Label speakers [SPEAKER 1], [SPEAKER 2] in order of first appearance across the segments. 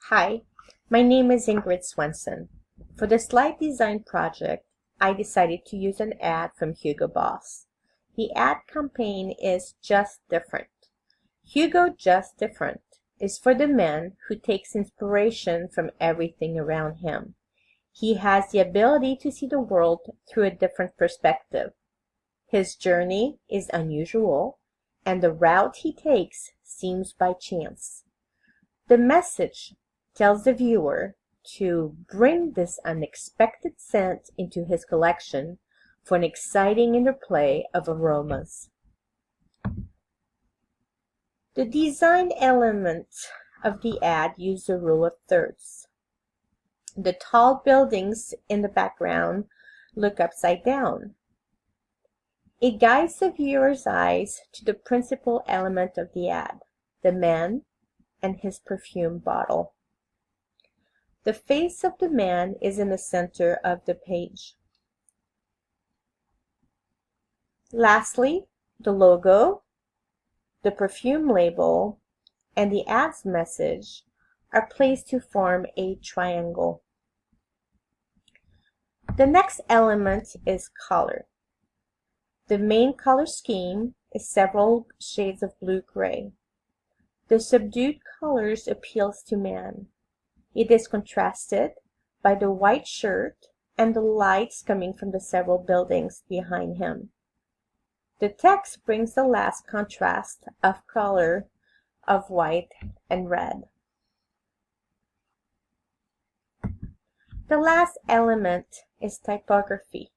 [SPEAKER 1] Hi, my name is Ingrid Swenson. For the slide design project, I decided to use an ad from Hugo Boss. The ad campaign is Just Different. Hugo Just Different is for the man who takes inspiration from everything around him. He has the ability to see the world through a different perspective. His journey is unusual, and the route he takes seems by chance. The message tells the viewer to bring this unexpected scent into his collection for an exciting interplay of aromas. The design elements of the ad use the rule of thirds. The tall buildings in the background look upside down. It guides the viewer's eyes to the principal element of the ad, the man and his perfume bottle. The face of the man is in the center of the page. Lastly, the logo, the perfume label, and the ad's message are placed to form a triangle. The next element is color. The main color scheme is several shades of blue-gray. The subdued colors appeals to man. It is contrasted by the white shirt and the lights coming from the several buildings behind him. The text brings the last contrast of color of white and red. The last element is typography.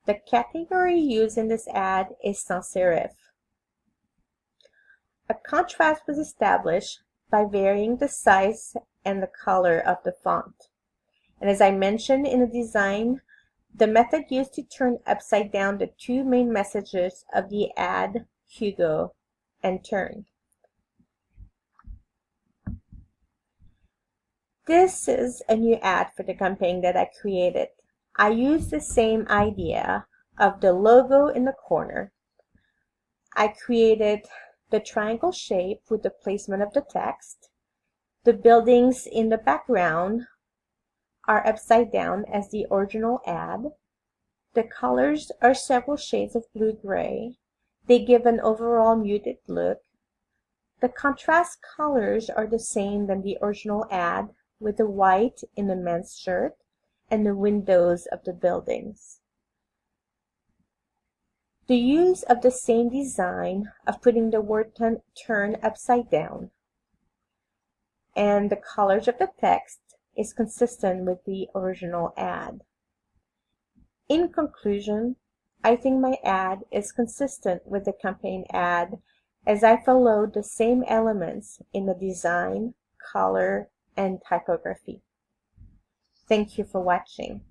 [SPEAKER 1] The category used in this ad is sans serif. A contrast was established by varying the size and the color of the font. And as I mentioned in the design, the method used to turn upside down the two main messages of the ad, Hugo and Turn. This is a new ad for the campaign that I created. I used the same idea of the logo in the corner. I created the triangle shape with the placement of the text. The buildings in the background are upside down as the original ad. The colors are several shades of blue-gray. They give an overall muted look. The contrast colors are the same than the original ad, with the white in the men's shirt and the windows of the buildings. The use of the same design of putting the word turn upside down and the colors of the text is consistent with the original ad. In conclusion, I think my ad is consistent with the campaign ad as I followed the same elements in the design, color, and typography. Thank you for watching.